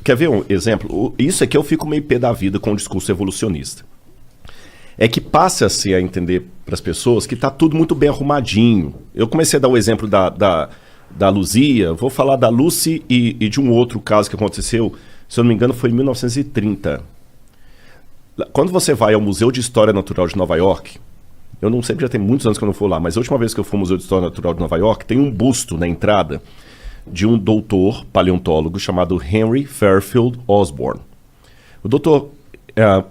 quer ver um exemplo? Isso é que eu fico meio pé da vida com o discurso evolucionista. É que passa-se a entender para as pessoas que está tudo muito bem arrumadinho. Eu comecei a dar o exemplo da Luzia, vou falar da Lucy e de um outro caso que aconteceu, se eu não me engano, foi em 1930. Quando você vai ao Museu de História Natural de Nova York, eu não sei, já tem muitos anos que eu não fui lá, mas a última vez que eu fui ao Museu de História Natural de Nova York, tem um busto na entrada de um doutor paleontólogo chamado Henry Fairfield Osborn. O doutor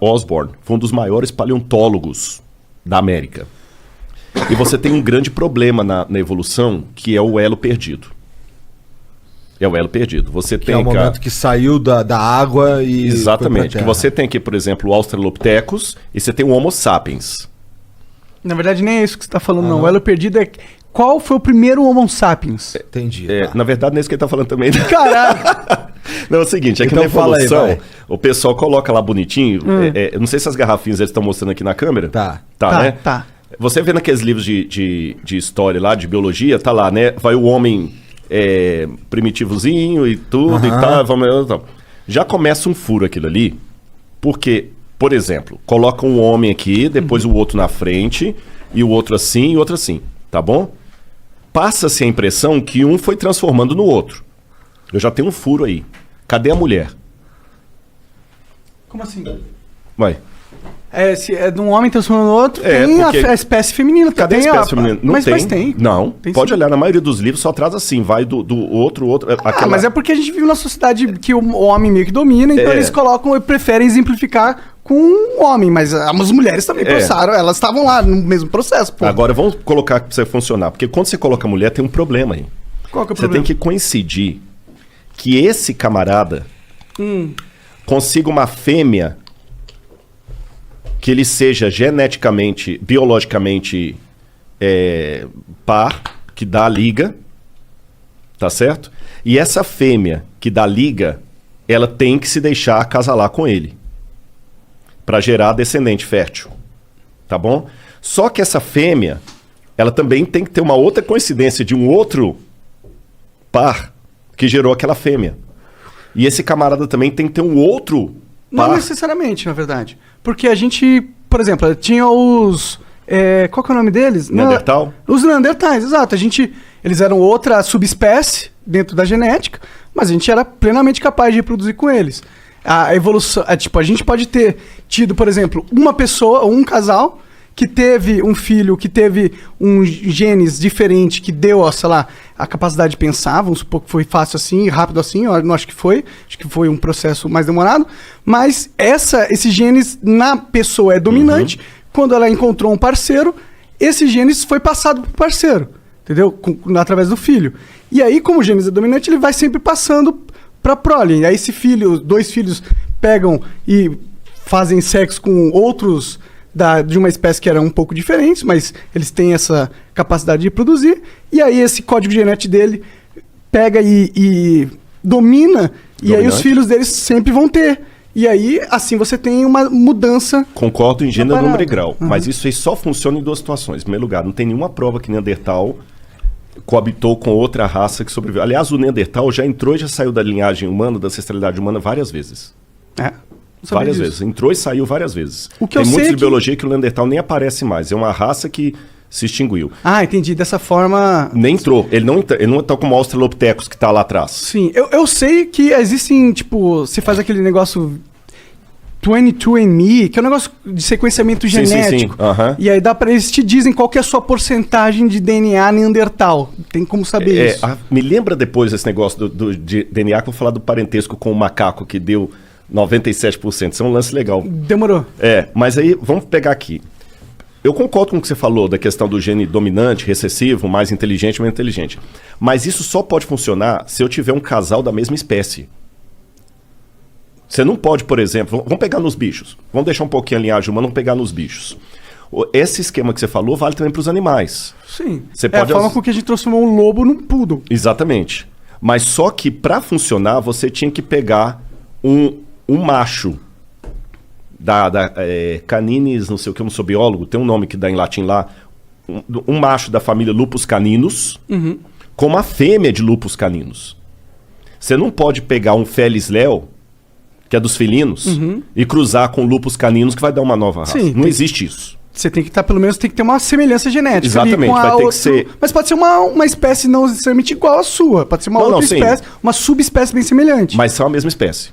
Osborn foi um dos maiores paleontólogos da América. E você tem um grande problema na evolução, que é o elo perdido. É o elo perdido. Você que tem, é o momento que saiu da água e... Exatamente. Que você tem aqui, por exemplo, o Australopithecus e você tem o Homo sapiens. Na verdade, nem é isso que você está falando, não. O elo perdido é... Qual foi o primeiro Homo sapiens? Entendi. Na verdade, não é isso que ele está falando também. Caralho! Não, é o seguinte, é que Então na evolução, aí, o pessoal coloca lá bonitinho, eu não sei se as garrafinhas eles estão mostrando aqui na câmera. Tá, né? Tá. Você vê naqueles livros de história lá, de biologia, tá lá, né? Vai o homem primitivozinho e tudo e tal, tal. Já começa um furo aquilo ali, porque, por exemplo, coloca um homem aqui, depois o outro na frente, e o outro assim e o outro assim, tá bom? Passa-se a impressão que um foi transformando no outro. Eu já tenho um furo aí. Cadê a mulher? Como assim? Vai. Se é de um homem transformando no outro, É, tem porque- a espécie feminina. Cadê a espécie feminina? Não mas, tem. Mas tem. Não. Tem Pode sim. olhar, na maioria dos livros só traz assim, vai do outro. Mas é porque a gente vive numa sociedade que o homem meio que domina, então eles colocam e preferem exemplificar com um homem, mas as mulheres também passaram, elas estavam lá no mesmo processo, pô. Agora vamos colocar pra você funcionar, porque quando você coloca a mulher tem um problema aí. Qual que é o Você problema? tem que coincidir que esse camarada consiga uma fêmea que ele seja geneticamente, biologicamente par, que dá a liga, tá certo? E essa fêmea que dá liga, ela tem que se deixar acasalar com ele para gerar descendente fértil, tá bom? Só que essa fêmea, ela também tem que ter uma outra coincidência de um outro par que gerou aquela fêmea. E esse camarada também tem que ter um outro par. Não necessariamente, na verdade. Porque a gente, por exemplo, tinha os... qual que é o nome deles? Neandertal? Os Neandertais, exato. Eles eram outra subespécie dentro da genética, mas a gente era plenamente capaz de reproduzir com eles. A evolução... a gente pode ter tido, por exemplo, uma pessoa, ou um casal, que teve um filho, que teve um genes diferente, que deu, sei lá, a capacidade de pensar, vamos supor que foi fácil assim, rápido assim, eu não acho que foi um processo mais demorado, mas esse genes na pessoa é dominante, quando ela encontrou um parceiro, esse genes foi passado pro parceiro, entendeu? Através do filho. E aí, como o genes é dominante, ele vai sempre passando pra prole. E aí, esse filho, dois filhos pegam e fazem sexo com outros de uma espécie que era um pouco diferente, mas eles têm essa capacidade de produzir, e aí esse código genético dele pega e domina, e aí os filhos deles sempre vão ter. E aí, assim, você tem uma mudança... Concordo em gênero, número e grau, mas isso aí só funciona em duas situações. Em primeiro lugar, não tem nenhuma prova que Neandertal coabitou com outra raça que sobreviveu. Aliás, o Neandertal já entrou e já saiu da linhagem humana, da ancestralidade humana várias vezes. Várias vezes. Entrou e saiu várias vezes. Tem muitos de biologia que o Neandertal nem aparece mais. É uma raça que se extinguiu. Ah, entendi. Dessa forma... Nem entrou. Ele não está como o Australopithecus que está lá atrás. Sim. Eu sei que existem, tipo... Você faz aquele negócio 22andMe, que é um negócio de sequenciamento genético. Sim. E aí eles te dizem qual que é a sua porcentagem de DNA Neandertal. Tem como saber isso. Me lembra depois esse negócio de DNA, que eu vou falar do parentesco com o macaco que deu 97%. Isso é um lance legal. Demorou. Mas aí, vamos pegar aqui. Eu concordo com o que você falou da questão do gene dominante, recessivo, mais inteligente, menos inteligente. Mas isso só pode funcionar se eu tiver um casal da mesma espécie. Você não pode, por exemplo... Vamos pegar nos bichos. Vamos deixar um pouquinho a linhagem humana, vamos pegar nos bichos. Esse esquema que você falou vale também para os animais. Sim. Você pode... a forma com que a gente transformou um lobo num poodle. Exatamente. Mas só que para funcionar, você tinha que pegar um macho Caninis, não sei o que, eu não sou biólogo, tem um nome que dá em latim lá, um macho da família Lupus caninus, com uma fêmea de Lupus caninus. Você não pode pegar um Felis leo que é dos felinos, e cruzar com lupus caninos, que vai dar uma nova raça. Sim, não existe isso. Você tem que estar, pelo menos, tem que ter uma semelhança genética. Exatamente, vai ter que ser... Mas pode ser uma espécie não necessariamente igual à sua. Pode ser uma outra espécie, uma subespécie bem semelhante. Mas são a mesma espécie.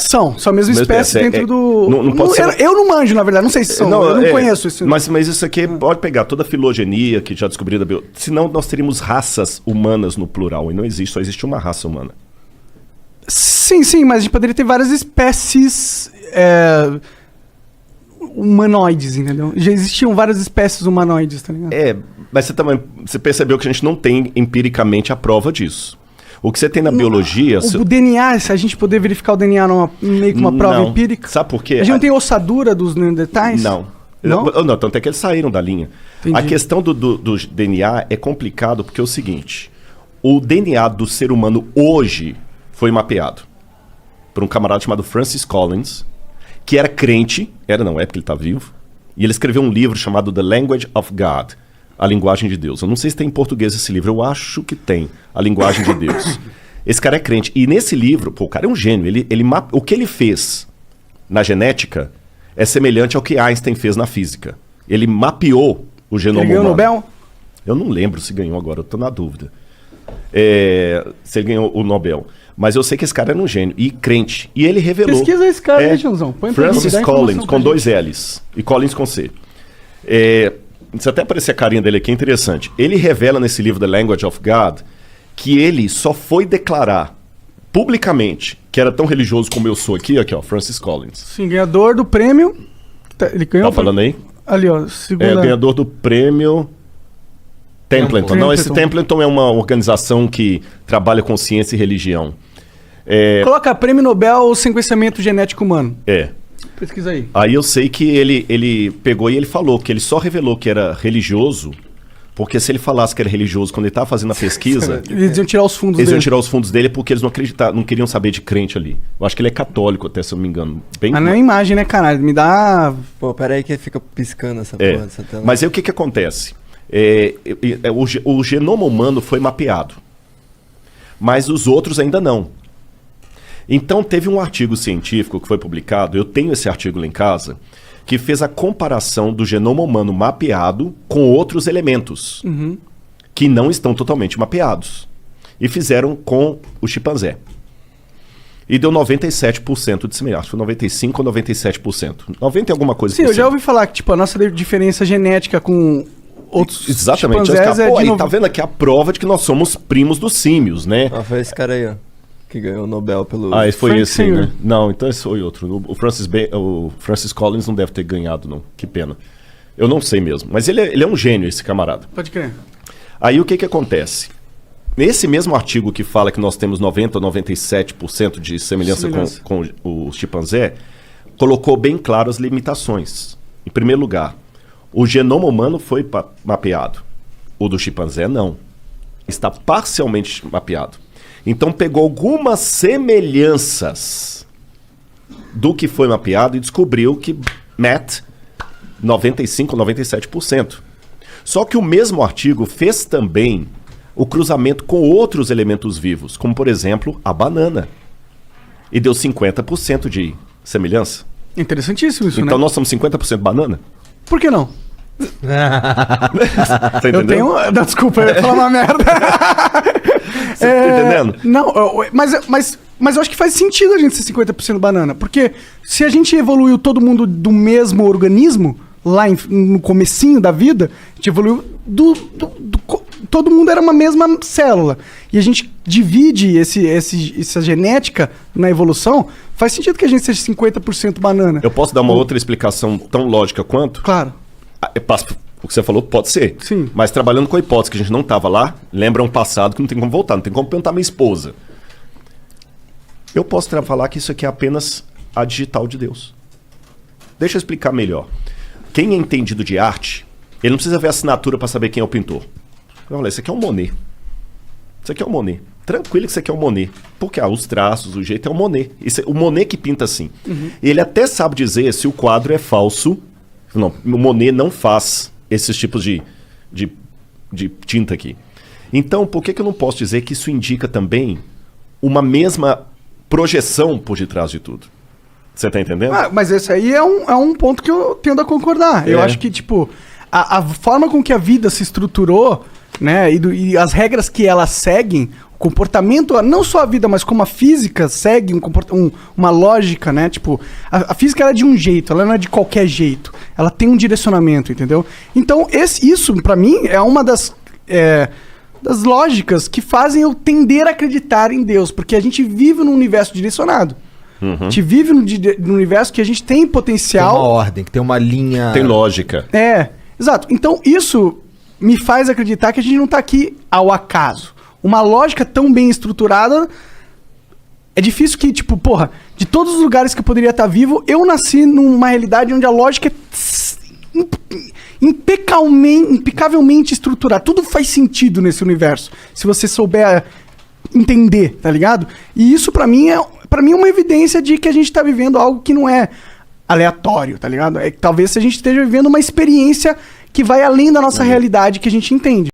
São a mesma espécie dentro do... Não pode ser... Eu não manjo, na verdade, não sei se são, eu não conheço isso. Mas isso aqui pode pegar toda a filogenia que já descobriu da biologia. Senão nós teríamos raças humanas no plural, e não existe, só existe uma raça humana. Sim, mas a gente poderia ter várias espécies humanoides, entendeu? Já existiam várias espécies humanoides, tá ligado? Mas você percebeu que a gente não tem empiricamente a prova disso. O que você tem na biologia... O DNA, se a gente poder verificar o DNA meio que uma prova empírica... Sabe por quê? A gente não tem ossadura dos neandertais? Não, tanto é que eles saíram da linha. Entendi. A questão do DNA é complicado porque é o seguinte, o DNA do ser humano hoje foi mapeado por um camarada chamado Francis Collins, que era crente, é porque ele está vivo, e ele escreveu um livro chamado The Language of God, A Linguagem de Deus. Eu não sei se tem em português esse livro, eu acho que tem, A Linguagem de Deus. Esse cara é crente, e nesse livro, o cara é um gênio, o que ele fez na genética é semelhante ao que Einstein fez na física. Ele mapeou o genoma humano. Ele ganhou o Nobel? Eu não lembro se ganhou agora, eu estou na dúvida. Se ele ganhou o Nobel. Mas eu sei que esse cara era um gênio e crente. E ele revelou... Pesquisa esse cara aí, Joãozão. Francis Collins, com 2 L's. E Collins com C. Se até aparecer a carinha dele aqui, é interessante. Ele revela nesse livro The Language of God que ele só foi declarar publicamente que era tão religioso como eu sou aqui, ó, Francis Collins. Sim, ganhador do prêmio... Ele ganhou... Tá falando aí? Ali, ó, segunda... ganhador do prêmio... Templeton. Não, esse Templeton é uma organização que trabalha com ciência e religião. Coloca Prêmio Nobel Sequenciamento Genético Humano. Pesquisa aí. Aí eu sei que ele pegou e ele falou que ele só revelou que era religioso, porque se ele falasse que era religioso quando ele estava fazendo a pesquisa... Eles iam tirar os fundos dele. Eles iam tirar os fundos dele porque eles não queriam saber de crente ali. Eu acho que ele é católico até, se eu não me engano. Mas não é imagem, né, caralho? Me dá... Pô, peraí que fica piscando essa porra dessa tela. Mas aí o que acontece? O genoma humano foi mapeado, mas os outros ainda não. Então teve um artigo científico que foi publicado, eu tenho esse artigo lá em casa, que fez a comparação do genoma humano mapeado com outros elementos que não estão totalmente mapeados. E fizeram com o chimpanzé. E deu 97% de semelhança. Foi 95% ou 97%. 90% e alguma coisa. Sim, eu já ouvi falar que a nossa diferença genética com... outros exatamente. Aí tá vendo aqui a prova de que nós somos primos dos símios, né? Foi esse cara aí, ó, que ganhou o Nobel pelo... esse foi esse, né? Não, então esse foi outro. O Francis Collins não deve ter ganhado, não. Que pena. Eu não sei mesmo. Mas ele é um gênio, esse camarada. Pode crer. Aí o que acontece? Nesse mesmo artigo que fala que nós temos 90% ou 97% de semelhança com o chimpanzé, colocou bem claro as limitações. Em primeiro lugar, o genoma humano foi mapeado. O do chimpanzé não. Está parcialmente mapeado. Então pegou algumas semelhanças do que foi mapeado e descobriu que 95% ou 97%. Só que o mesmo artigo fez também o cruzamento com outros elementos vivos, como por exemplo a banana. E deu 50% de semelhança. Interessantíssimo isso, então né? nós somos 50% banana? Por que não? Tá entendendo? Não, desculpa, eu ia falar uma merda. Você tá entendendo? Não, mas eu acho que faz sentido a gente ser 50% banana. Porque se a gente evoluiu todo mundo do mesmo organismo, lá no comecinho da vida, a gente evoluiu todo mundo era uma mesma célula. E a gente divide essa genética na evolução, faz sentido que a gente seja 50% banana. Eu posso dar uma outra explicação tão lógica quanto? Claro. O que você falou pode ser. Sim. Mas trabalhando com a hipótese que a gente não estava lá, lembra um passado que não tem como voltar, não tem como perguntar à minha esposa. Eu posso falar que isso aqui é apenas a digital de Deus. Deixa eu explicar melhor. Quem é entendido de arte, ele não precisa ver a assinatura para saber quem é o pintor. Olha, isso aqui é um Monet. Isso aqui é um Monet. Tranquilo que isso aqui é um Monet. Porque os traços, o jeito é um Monet. O Monet que pinta assim. Ele até sabe dizer se o quadro é falso. Não, o Monet não faz esses tipos de tinta aqui. Então, por que eu não posso dizer que isso indica também uma mesma projeção por detrás de tudo. Você tá entendendo? Mas esse aí é um ponto que eu tendo a concordar. Eu acho que, tipo, a forma com que a vida se estruturou, né, e as regras que ela seguem, o comportamento, não só a vida, mas como a física segue uma lógica, né? Tipo, a física ela é de um jeito, ela não é de qualquer jeito. Ela tem um direcionamento, entendeu? Então, isso, pra mim, é uma das lógicas que fazem eu tender a acreditar em Deus, porque a gente vive num universo direcionado. A gente vive num universo que a gente tem potencial. Tem uma ordem, que tem uma linha. Tem lógica. Exato. Então isso me faz acreditar que a gente não tá aqui ao acaso. Uma lógica tão bem estruturada. É difícil que, tipo, porra, de todos os lugares que eu poderia estar vivo, eu nasci numa realidade onde a lógica é impecavelmente estruturada. Tudo faz sentido nesse universo. Se você souber entender, tá ligado? E isso pra mim é uma evidência de que a gente tá vivendo algo que não é aleatório, tá ligado? É que talvez a gente esteja vivendo uma experiência que vai além da nossa realidade que a gente entende.